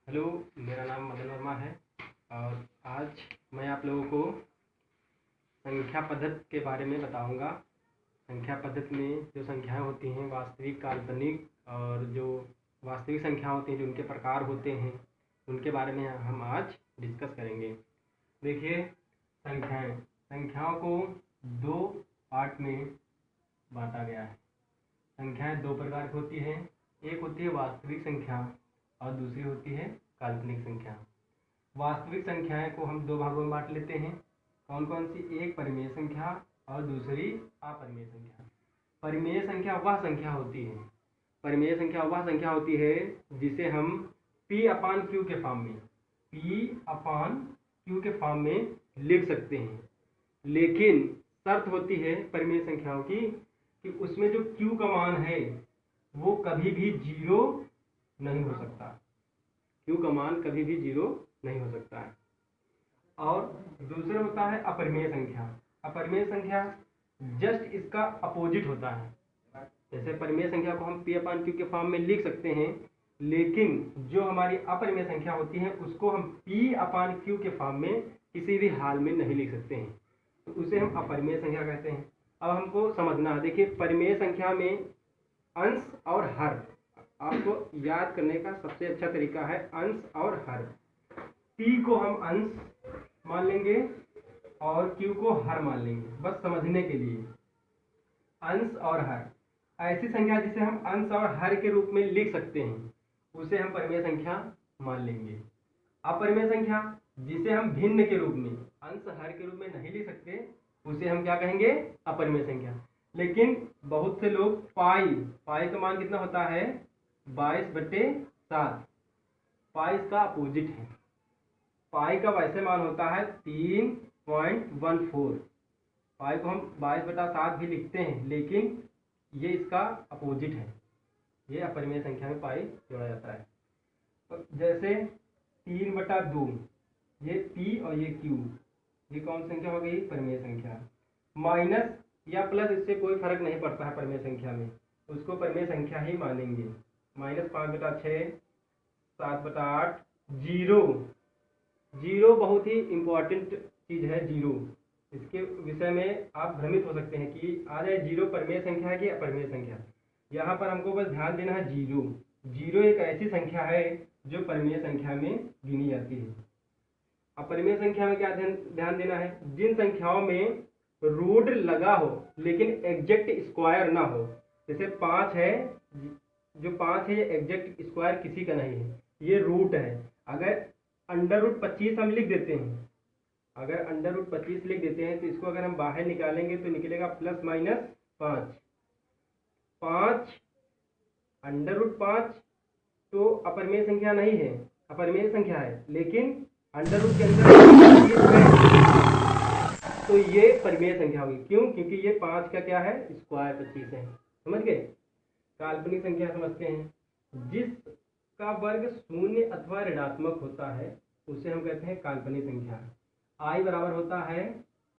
Hello, मेरा नाम मदन वर्मा है और आज मैं आप लोगों को संख्या पद्धति के बारे में बताऊंगा। संख्या पद्धति में जो संख्याएं होती हैं वास्तविक, काल्पनिक और जो वास्तविक संख्या होती हैं जो उनके प्रकार होते हैं उनके बारे में हम आज डिस्कस करेंगे। देखिए, संख्याओं को दो पार्ट में बांटा गया है। संख्याएं दो प्रकार की होती हैं, एक होती है वास्तविक संख्या और दूसरी होती है काल्पनिक संख्या। वास्तविक संख्याएं को हम दो भागों में बांट लेते हैं। कौन कौन सी? एक परिमेय संख्या और दूसरी अपरिमेय संख्या। परिमेय संख्या वह संख्या होती है जिसे हम P/Q के फॉर्म में लिख सकते हैं। लेकिन शर्त होती है परिमेय संख्याओं की कि उसमें जो Q का मान है वो कभी भी जीरो नहीं हो सकता। Q का मान कभी भी जीरो नहीं हो सकता है। और दूसरा होता है अपरिमेय संख्या। अपरिमेय संख्या जस्ट इसका अपोजिट होता है। जैसे परिमेय संख्या को हम P/Q के फॉर्म में लिख सकते हैं, लेकिन जो हमारी अपरिमेय संख्या होती है उसको हम P/Q के फॉर्म में किसी भी हाल में नहीं लिख सकते हैं, तो उसे हम अपरिमेय संख्या कहते हैं। अब हमको समझना है। देखिए, परिमेय संख्या में अंश और हर, आपको याद करने का सबसे अच्छा तरीका है अंश और हर। P को हम अंश मान लेंगे और Q को हर मान लेंगे, बस समझने के लिए। अंश और हर, ऐसी संख्या जिसे हम अंश और हर के रूप में लिख सकते हैं उसे हम परिमेय संख्या मान लेंगे। अपरिमेय संख्या जिसे हम भिन्न के रूप में, अंश हर के रूप में नहीं लिख सकते, उसे हम क्या कहेंगे? अपरिमेय संख्या। लेकिन बहुत से लोग पाई का मान कितना होता है? 22/7। पाई इसका अपोजिट है। पाई का वैसे मान होता है 3.14। पाई को हम 22/7 भी लिखते हैं, लेकिन ये इसका अपोजिट है। ये अपरिमेय संख्या में पाई जोड़ा जाता है। तो जैसे 3/2, ये P और ये Q, ये कौन संख्या हो गई? परिमेय संख्या। माइनस या प्लस इससे कोई फर्क नहीं पड़ता है परिमेय संख्या में, उसको परिमेय संख्या ही मानेंगे। -5/6, 7/8, जीरो बहुत ही इम्पोर्टेंट चीज़ है। जीरो, इसके विषय में आप भ्रमित हो सकते हैं कि आ जाए जीरो परिमेय संख्या है कि अपरिमेय संख्या। यहाँ पर हमको बस ध्यान देना है, जीरो एक ऐसी संख्या है जो परिमेय संख्या में गिनी जाती है। अपरिमेय संख्या में क्या ध्यान देना है? जिन संख्याओं में रूट लगा हो लेकिन एग्जैक्ट स्क्वायर ना हो। जैसे 5 है, जो 5 है ये एग्जैक्ट स्क्वायर किसी का नहीं है, ये रूट है। अगर √25 हम लिख देते हैं, तो इसको अगर हम बाहर निकालेंगे तो निकलेगा ±5। 5 √5 तो अपरिमेय संख्या नहीं है, अपरिमेय संख्या है, लेकिन अंडर के अंदर 25 है तो ये परिमेय संख्या होगी। क्यों? क्योंकि ये 5 का क्या है? स्क्वायर 25 है। समझ गए? काल्पनिक संख्या समझते हैं। जिसका वर्ग शून्य अथवा ऋणात्मक होता है उसे हम कहते हैं काल्पनिक संख्या। I बराबर होता है